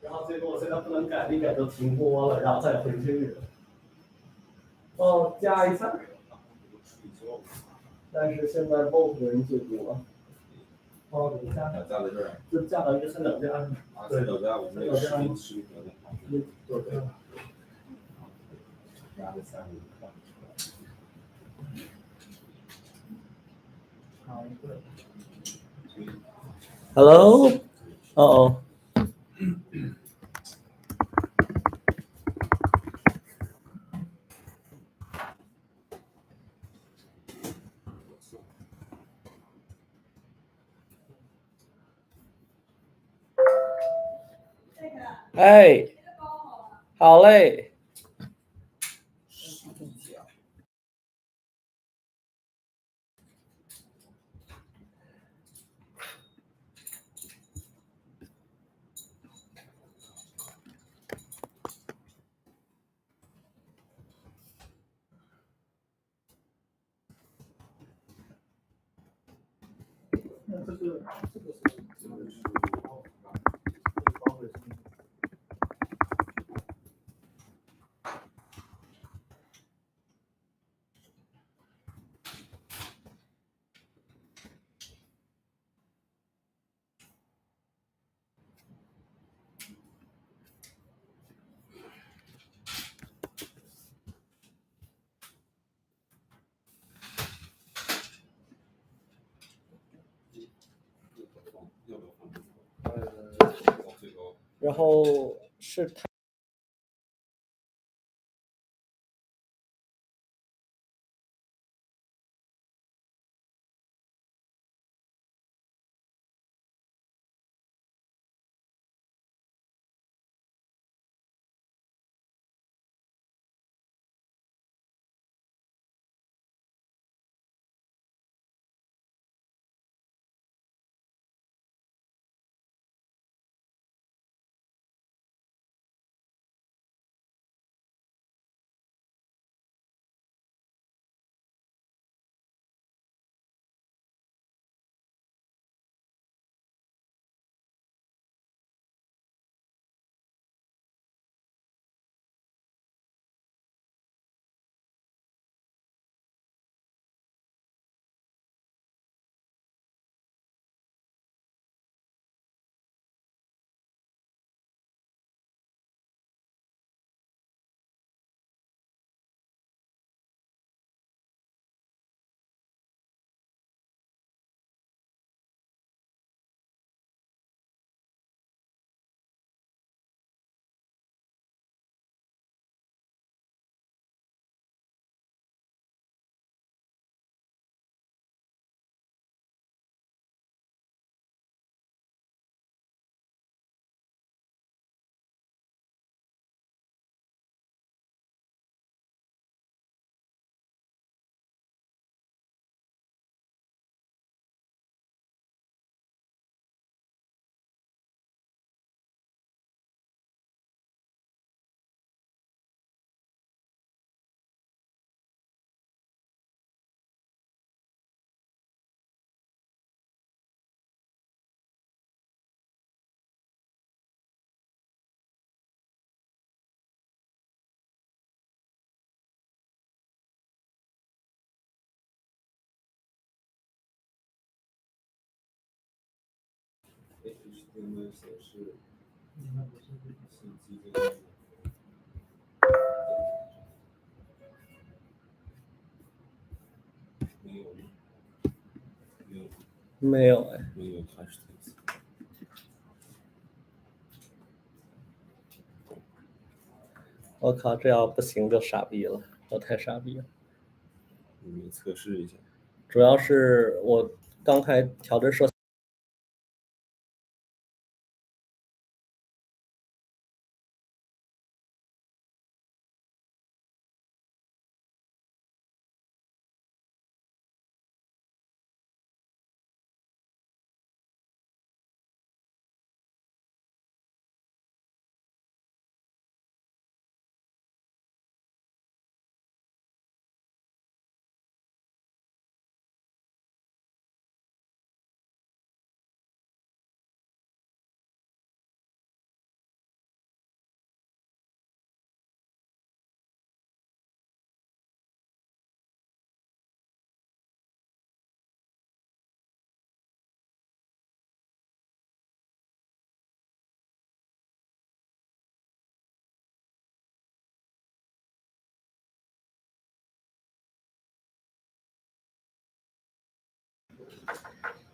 然后结果我现在不能改，一改就停播了，然后再回去。哦，加一下。但是现在 BOSS 的人最多。哦，你加在这儿。就加到一个三脚架上。对，三脚架，我们那个视频的。对。加在三里。Hello. Uh-oh. Hey. 好嘞。然后是。有没有显示信息这个？没有，没有哎，没有开始。我靠，这要不行就傻逼了，我太傻逼了。你测试一下。主要是我刚才调的设。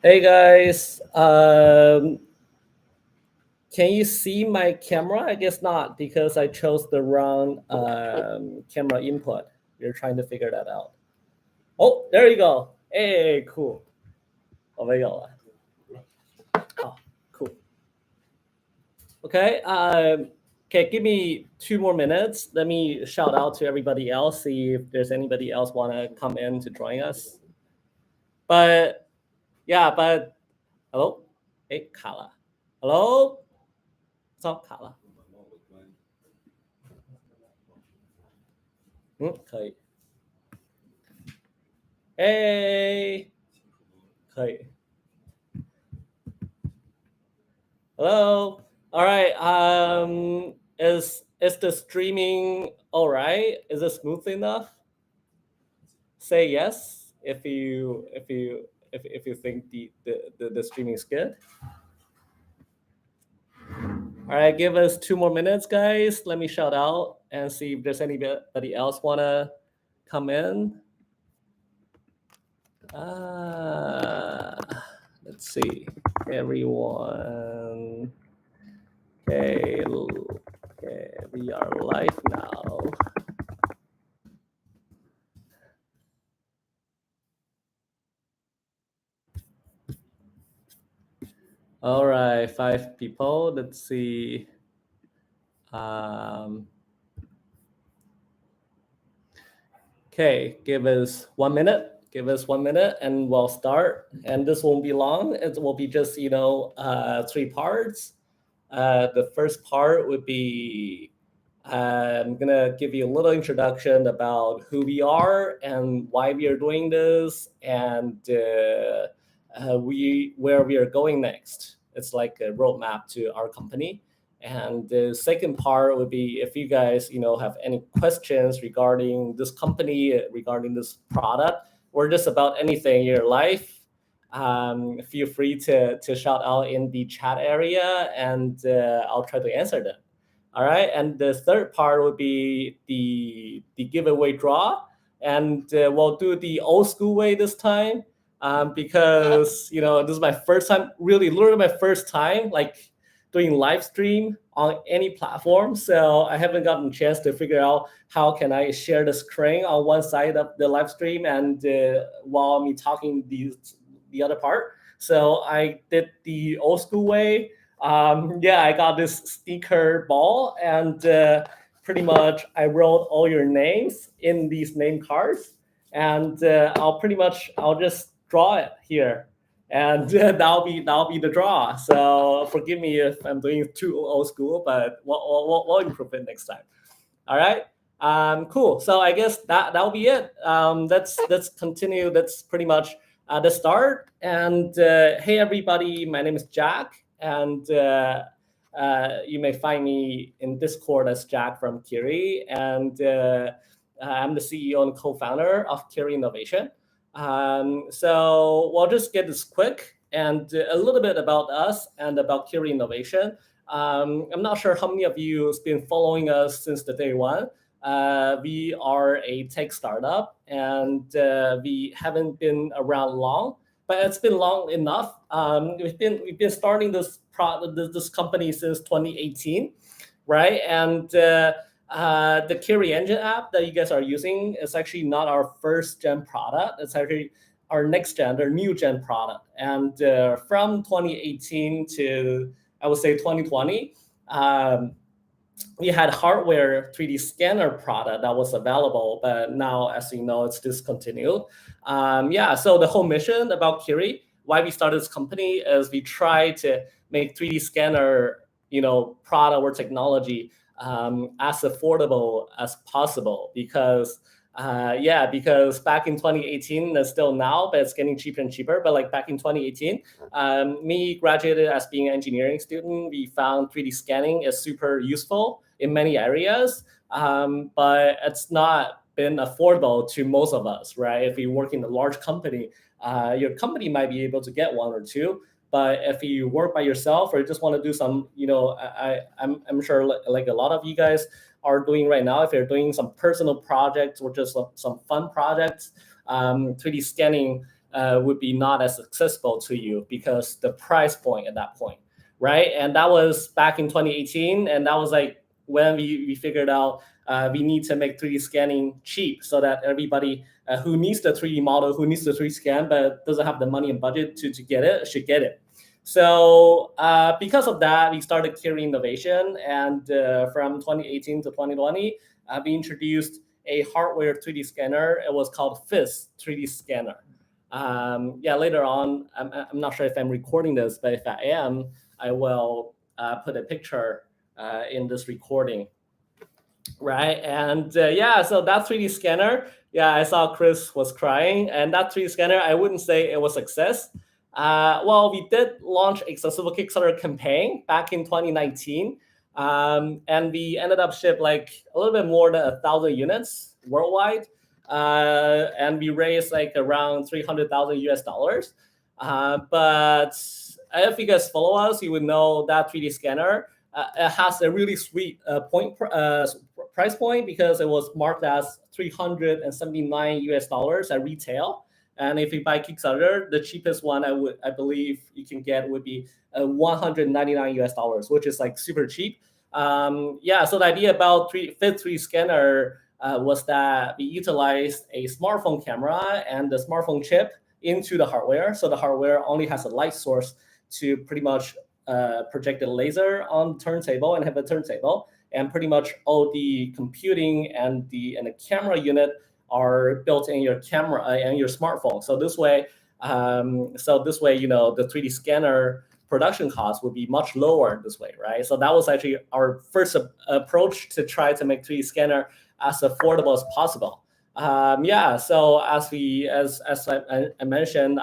Hey guys, can you see my camera? I guess not, because I chose the wrong camera input. You're trying to figure that out. Oh, there you go. Hey, cool. 我没有了。Oh, cool. Okay, okay, give me 2 more minutes. Let me shout out to everybody else, see if there's anybody else want to come in to join us. But, yeah, but, hello? Hey, 卡了。Hello? 糟，卡了。可以。Hey, 可以。Hello. All right. Is the streaming all right? Is it smooth enough? Say yes if you think the streaming is good. All right, give us 2 more minutes, guys. Let me shout out and see if there's anybody else wanna come in. Let's see, everyone. Okay, we are live now. All right, 5 people. Let's see. Okay, give us 1 minute. Give us 1 minute and we'll start. And this won't be long. It will be just, 3 parts. The first part would be I'm going to give you a little introduction about who we are and why we are doing this and where we are going next. It's like a roadmap to our company. And the second part would be if you guys, have any questions regarding this company, regarding this product, or just about anything in your life, feel free to shout out in the chat area, and I'll try to answer them. All right, and the third part would be the giveaway draw, and we'll do the old school way this time, because this is my first time, literally my first time, like doing live stream on any platform. So I haven't gotten a chance to figure out how can I share the screen on one side of the live stream and while me talking the other part. So I did the old school way. I got this sticker ball and pretty much I wrote all your names in these name cards, and I'll just draw it here. And that'll be the draw. So forgive me if I'm doing too old school, but we'll improve it next time. All right. Cool. So I guess that'll be it. Let's continue. That's pretty much the start. And hey everybody, my name is Jack, and you may find me in Discord as Jack from KIRI, and I'm the CEO and co-founder of KIRI Innovation. So we'll just get this quick. And a little bit about us and about KIRI Innovation. I'm not sure how many of you have been following us since the day one. We are a tech startup, and we haven't been around long, but it's been long enough. We've been starting this company since 2018, right? And the KIRI Engine app that you guys are using is actually not our first gen product. It's actually our next gen, our new gen product. And from 2018 to, I would say, 2020, we had hardware 3D scanner product that was available, but now, as you know, it's discontinued. So the whole mission about KIRI, why we started this company, is we try to make 3D scanner, product or technology as affordable as possible. Because back in 2018, and still now, but it's getting cheaper and cheaper. But like back in 2018, me graduated as being an engineering student. We found 3D scanning is super useful in many areas, but it's not been affordable to most of us, right? If you work in a large company, your company might be able to get one or two. But if you work by yourself or you just want to do some, I'm sure like a lot of you guys are doing right now, if you're doing some personal projects or just some fun projects, 3D scanning would be not as accessible to you because the price point at that point, right? And that was back in 2018, and that was like when we figured out we need to make 3D scanning cheap so that everybody who needs the 3D model, who needs the 3D scan, but doesn't have the money and budget to get it, should get it. So because of that, we started KIRI Innovation, and from 2018 to 2020, we introduced a hardware 3D scanner. It was called FIS 3D scanner. Later on, I'm not sure if I'm recording this, but if I am, I will put a picture in this recording. Right, and so that 3D scanner, I saw Chris was crying, and that 3D scanner, I wouldn't say it was a success. We did launch a successful Kickstarter campaign back in 2019, and we ended up ship like a little bit more than 1,000 units worldwide, and we raised like around $300,000 US. But if you guys follow us, you would know that 3D scanner it has a really sweet price point because it was marked as $379 US at retail. And if you buy Kickstarter, the cheapest one I believe you can get would be $199 US, which is like super cheap. So the idea about FIS 3D scanner was that we utilized a smartphone camera and the smartphone chip into the hardware. So the hardware only has a light source to pretty much project a laser on the turntable and have a turntable, and pretty much all the computing and the camera unit are built in your camera and your smartphone. So this way, the 3D scanner production cost would be much lower this way, right? So that was actually our first approach to try to make 3D scanner as affordable as possible. So as I mentioned,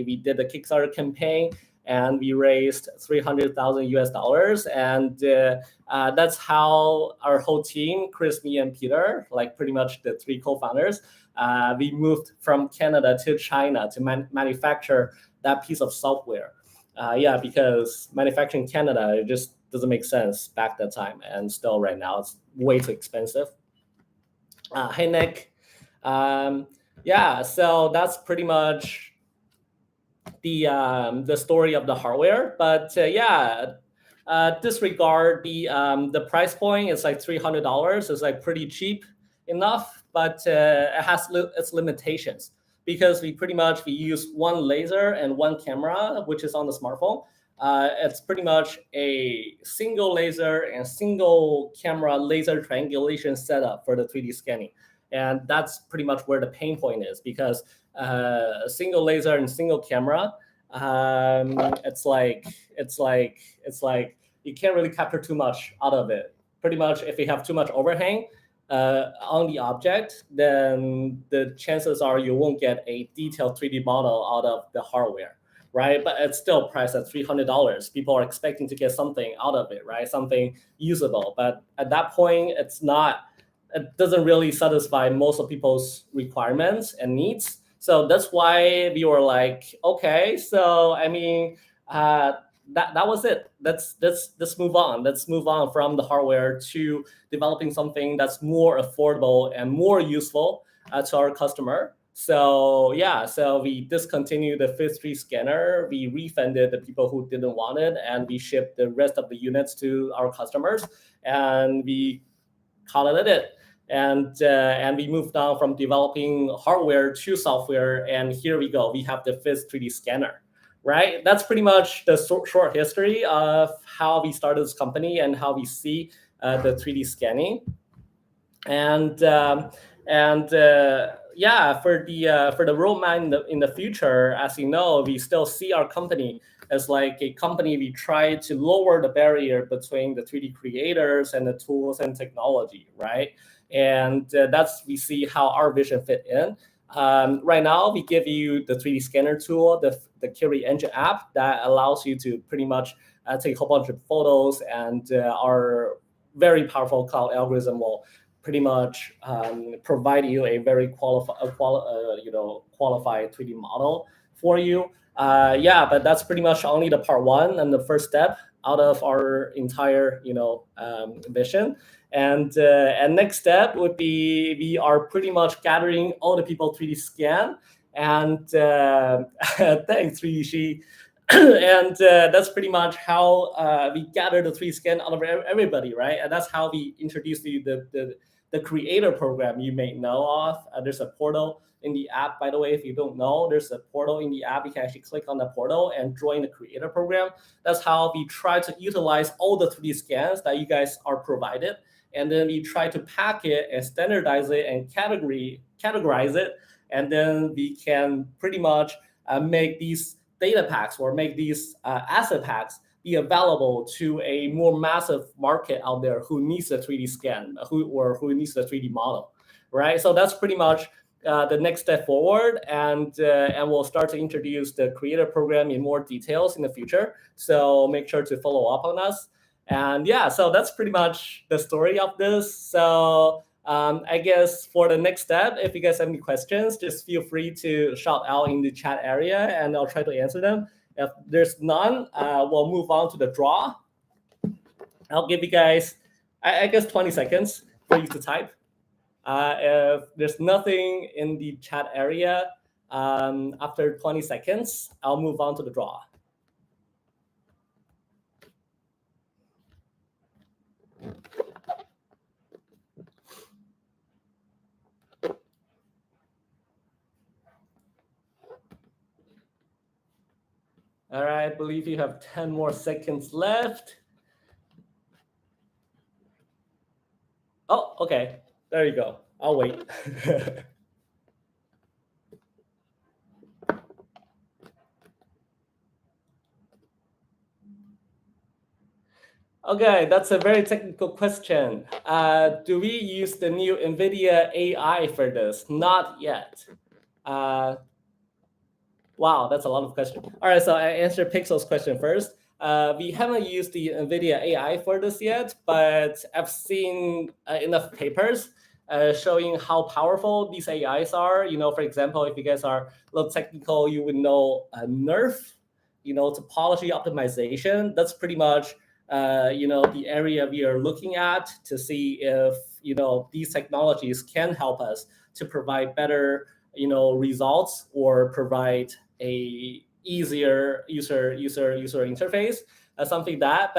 we did the Kickstarter campaign, and we raised $300,000 US, and that's how our whole team, Chris, me, and Peter, like pretty much the three co-founders, we moved from Canada to China to manufacture that piece of software. Because manufacturing in Canada, it just doesn't make sense back that time, and still right now it's way too expensive. Hey Nick, so that's pretty much the story of the hardware. But disregard the price point. It's like $300. It's like pretty cheap enough, but it has its limitations because we use one laser and one camera, which is on the smartphone. It's pretty much a single laser and single camera laser triangulation setup for the 3D scanning. And that's pretty much where the pain point is, because single laser and single camera, it's like you can't really capture too much out of it. Pretty much, if you have too much overhang on the object, then the chances are you won't get a detailed 3D model out of the hardware, right? But it's still priced at $300. People are expecting to get something out of it, right? Something usable. But at that point, it doesn't really satisfy most of people's requirements and needs. So that's why we were like, okay, so I mean, that was it. Let's move on. Let's move on from the hardware to developing something that's more affordable and more useful to our customer. So yeah, so we discontinued the Phase 3 scanner. We refunded the people who didn't want it, and we shipped the rest of the units to our customers, and we called it. And we moved on from developing hardware to software, and here we go. We have the Phase 3D scanner, right? That's pretty much the short history of how we started this company and how we see the 3D scanning. And yeah, for the roadmap in the future, as you know, we still see our company as like a company. We try to lower the barrier between the 3D creators and the tools and technology, right? And we see how our vision fit in. Right now, we give you the 3D scanner tool, the KIRI Engine app that allows you to pretty much take a whole bunch of photos, and our very powerful cloud algorithm will pretty much provide you a very qualified 3D model for you. Yeah, but that's pretty much only the part one and the first step out of our entire vision. And next step would be we are pretty much gathering all the people 3D scan, and thanks 3D. And that's pretty much how we gather the 3D scan out of everybody, right? And that's how we introduce you the creator program you may know of. There's a portal in the app, by the way. If you don't know, there's a portal in the app. You can actually click on the portal and join the creator program. That's how we try to utilize all the 3D scans that you guys are provided. And then we try to pack it and standardize it and categorize it. And then we can pretty much make these data packs or make these asset packs be available to a more massive market out there who needs a 3D scan, who needs a 3D model, right? So that's pretty much the next step forward, and we'll start to introduce the creator program in more details in the future. So make sure to follow up on us. And yeah, so that's pretty much the story of this. So I guess for the next step, if you guys have any questions, just feel free to shout out in the chat area, and I'll try to answer them. If there's none, we'll move on to the draw. I'll give you guys, I guess, 20 seconds for you to type. If there's nothing in the chat area, after 20 seconds, I'll move on to the draw. All right, I believe you have 10 more seconds left. Oh, okay. There you go. I'll wait. Okay, that's a very technical question. Do we use the new NVIDIA AI for this? Not yet. Wow, that's a lot of questions. All right, so I answer Pixel's question first. We haven't used the NVIDIA AI for this yet, but I've seen enough papers showing how powerful these AIs are. For example, if you guys are a little technical, you would know NERF, topology optimization. That's pretty much the area we are looking at to see if these technologies can help us to provide better results or provide a easier user interface, something that.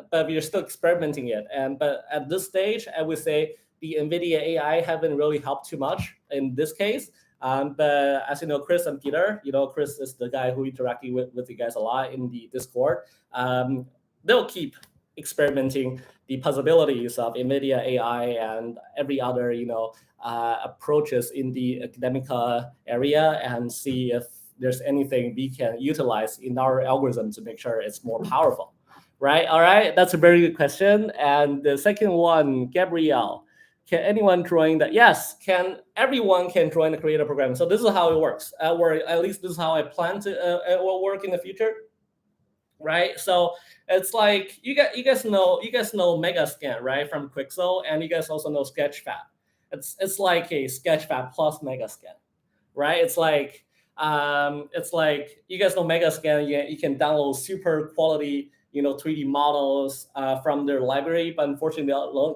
But we are still experimenting it. But at this stage, I would say the NVIDIA AI haven't really helped too much in this case. But as you know, Chris and Peter, Chris is the guy who interacting with you guys a lot in the Discord. They'll keep experimenting the possibilities of NVIDIA AI and every other approaches in the academic area, and see if there's anything we can utilize in our algorithm to make sure it's more powerful, right? All right, that's a very good question. And the second one, Gabrielle, can anyone join that? Yes, everyone can join the creator program. So this is how it works, or at least this is how I plan to work in the future, right? So it's like you guys know Megascan, right, from Quixel, and you guys also know Sketchfab. It's like a Sketchfab plus Megascan, right? It's like you guys know Megascan. You can download super quality 3D models from their library, but unfortunately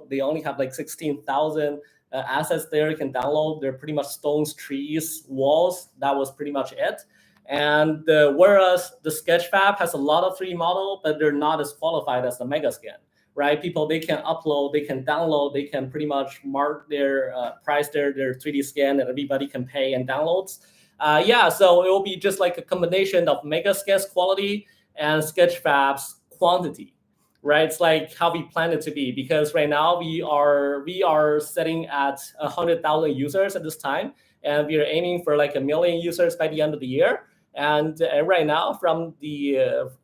they only have like 16,000 assets there you can download. They're pretty much stones, trees, walls. That was pretty much it. And whereas the Sketchfab has a lot of 3D model, but they're not as qualified as the Megascan, right? People, they can upload, they can download, they can pretty much mark their price their 3D scan, and everybody can pay and downloads. So it will be just like a combination of Megascan's quality and Sketchfab's quantity, right? It's like how we plan it to be, because right now we are setting at 100,000 users at this time, and we are aiming for like 1 million users by the end of the year. And right now, from the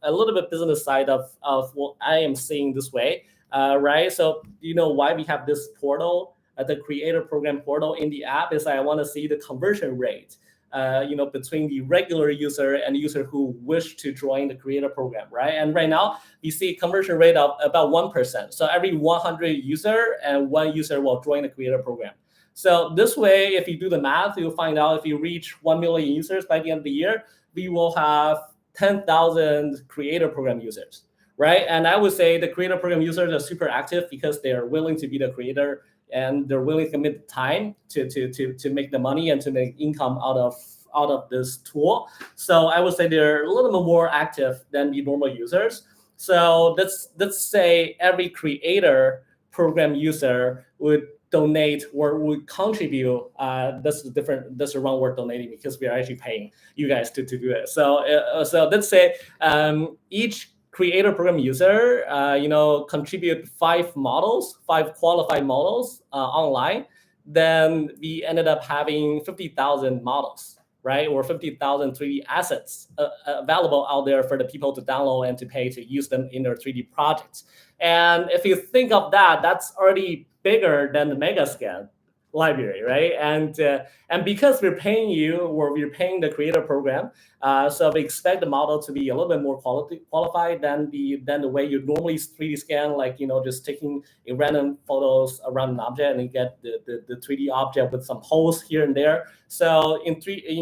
a little bit business side of what I am seeing this way, right? So why we have this portal, the creator program portal in the app, is I want to see the conversion rate, between the regular user and user who wish to join the creator program, right? And right now we see conversion rate of about 1%. So every 100 user and 1 user will join the creator program. So this way, if you do the math, you'll find out if you reach 1 million users by the end of the year, we will have 10,000 creator program users, right? And I would say the creator program users are super active because they are willing to be the creator, and they're willing to commit time to make the money and to make income out of this tool. So I would say they're a little bit more active than the normal users. So let's say every creator program user would donate or would contribute. That's the wrong word, donating, because we are actually paying you guys to do it. So let's say each creator program user contribute 5 qualified models online. Then we ended up having 50,000 models, right? Or 50,000 3D assets available out there for the people to download and to pay to use them in their 3D projects. And if you think of that, that's already bigger than the Megascan library, right? And because we're paying you, or we're paying the creator program, so we expect the model to be a little bit more qualified than the way you normally 3D scan, like just taking a random photos around an object and you get the 3D object with some holes here and there. So in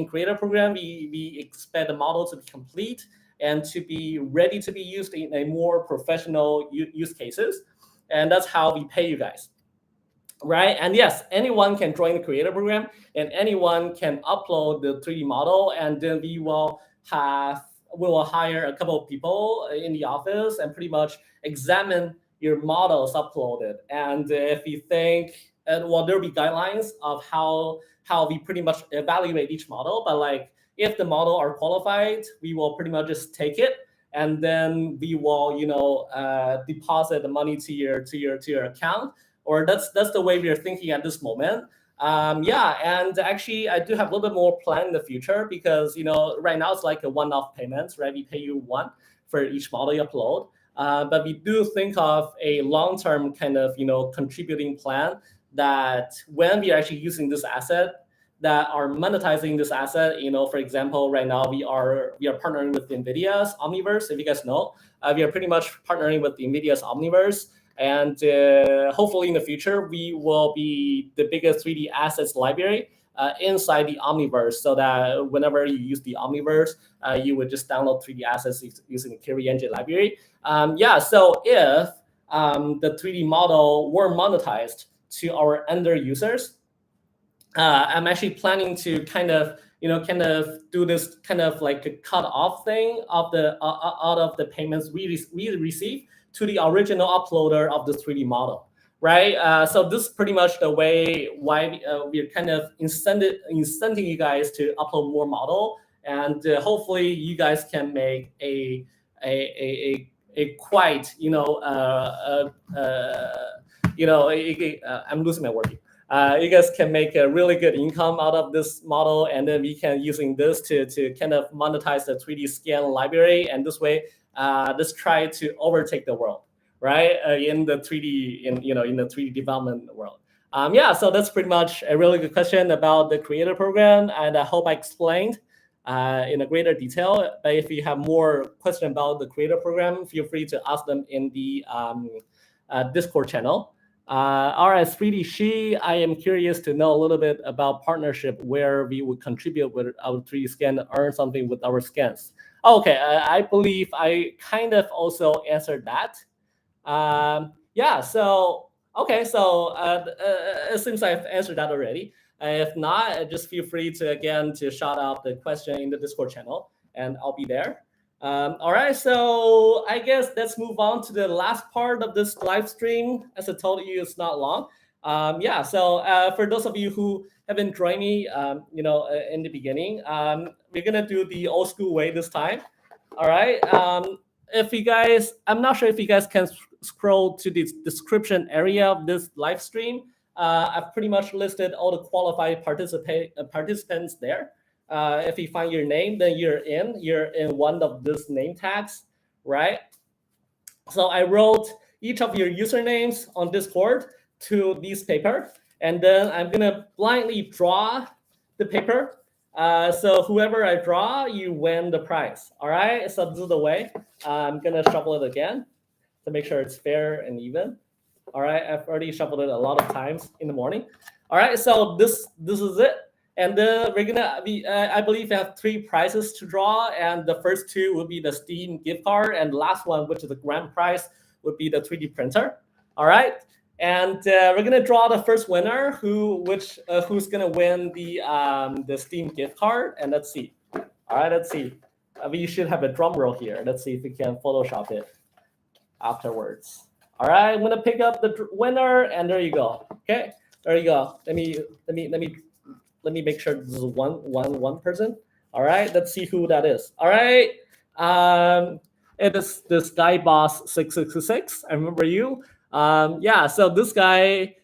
creator program, we expect the model to be complete and to be ready to be used in a more professional use cases. And that's how we pay you guys, right? And yes, anyone can join the creator program, and anyone can upload the 3D model, and then we will hire a couple of people in the office and pretty much examine your models uploaded. And if you think, there'll be guidelines of how we pretty much evaluate each model, but like if the model are qualified, we will pretty much just take it, and then we will deposit the money to your account. Or that's the way we are thinking at this moment. And actually I do have a little bit more plan in the future, because right now it's like a one-off payments, right? We pay you 1 for each model you upload, but we do think of a long-term kind of contributing plan, that when we are actually using this asset, that are monetizing this asset. For example, right now we are partnering with NVIDIA's Omniverse. If you guys know, we are pretty much partnering with NVIDIA's Omniverse. And hopefully in the future, we will be the biggest 3D assets library inside the Omniverse, so that whenever you use the Omniverse, you would just download 3D assets using the KIRI Engine library. So if the 3D model were monetized to our end users, I'm actually planning to kind of do this kind of like a cut-off thing of the out of the payments we receive to the original uploader of the 3D model, right? So this is pretty much the way why we're kind of incenting you guys to upload more model, and hopefully you guys can make a quite I'm losing my word here. You guys can make a really good income out of this model, and then we can using this to kind of monetize the 3D scan library, and this way, let's try to overtake the world, right? In the 3D in the 3D development world. So that's pretty much a really good question about the creator program, and I hope I explained in a greater detail. But if you have more questions about the creator program, feel free to ask them in the Discord channel. All right, 3D She, I am curious to know a little bit about partnership where we would contribute with our 3D scan and earn something with our scans. Okay, I believe I kind of also answered that. Yeah, so, okay, so it seems I've answered that already. If not, just feel free to, again, to shout out the question in the Discord channel, and I'll be there. All right, so I guess let's move on to the last part of this live stream. As I told you, it's not long. Yeah, so for those of you who haven't joined me, in the beginning, we're gonna do the old school way this time. All right. If you guys, I'm not sure if you guys can scroll to the description area of this live stream. I've pretty much listed all the qualified participants there. If you find your name, then you're in one of these name tags, right? So I wrote each of your usernames on Discord to this paper, and then I'm gonna blindly draw the paper. So whoever I draw, you win the prize. All right, so this is the way. I'm gonna shuffle it again to make sure it's fair and even. All right, I've already shuffled it a lot of times in the morning. All right, so this is it. And then we're gonna be, I believe we have 3 prizes to draw, and the first 2 will be the Steam gift card, and the last one, which is the grand prize, would be the 3D printer. All right, and we're gonna draw the first winner, who's gonna win the Steam gift card, and let's see. All right, let's see. We should have a drum roll here. Let's see if we can Photoshop it afterwards. All right, I'm gonna pick up the winner, and there you go. Okay, there you go. Let me make sure this is one person. All right, let's see who that is. All right, it is this guy boss 666. I remember you. Yeah, so this guy,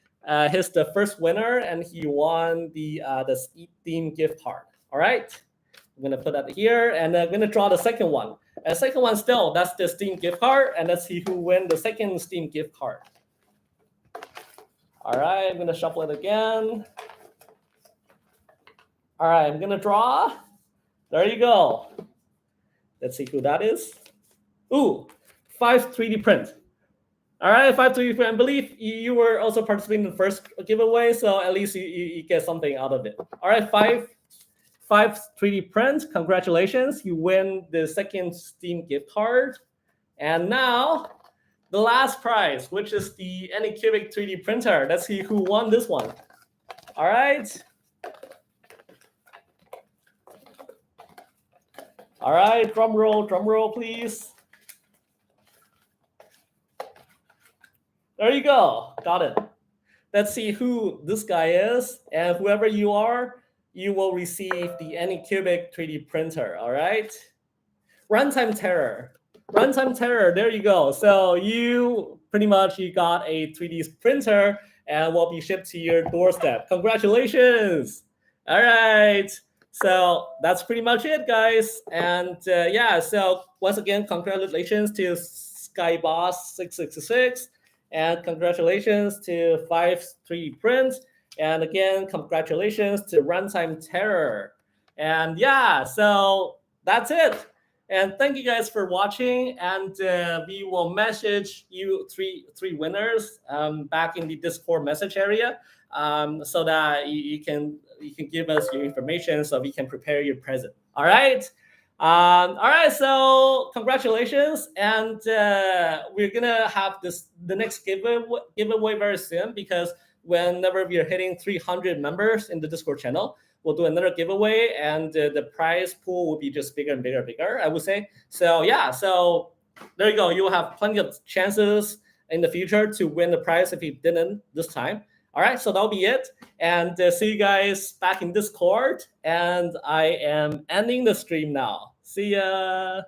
he's the first winner, and he won the Steam gift card. All right, I'm gonna put that here, and I'm gonna draw the second one. And the second one still, that's the Steam gift card, and let's see who wins the second Steam gift card. All right, I'm gonna shuffle it again. All right, I'm gonna draw. There you go. Let's see who that is. Ooh, 5 3D print. All right, 5 3D print. I believe you were also participating in the first giveaway, so at least you get something out of it. All right, 5 3D print. Congratulations, you win the second Steam gift card. And now the last prize, which is the Anycubic 3D printer. Let's see who won this one. All right. All right, drum roll, please. There you go, got it. Let's see who this guy is, and whoever you are, you will receive the Anycubic 3D printer, all right? Runtime Terror, there you go. So you got a 3D printer and will be shipped to your doorstep. Congratulations, all right. So that's pretty much it, guys. And yeah, so once again, congratulations to Skyboss666, and congratulations to 5 3D Print, and again, congratulations to Runtime Terror. And yeah, so that's it. And thank you guys for watching. And we will message you three winners back in the Discord message area, so that you can give us your information so we can prepare your present. All right. All right. So congratulations, and we're gonna have the next giveaway very soon, because whenever we are hitting 300 members in the Discord channel, we'll do another giveaway, and the prize pool will be just bigger and bigger, I would say. So yeah, so there you go. You will have plenty of chances in the future to win the prize if you didn't this time. All right, so that'll be it. And see you guys back in Discord. And I am ending the stream now. See ya.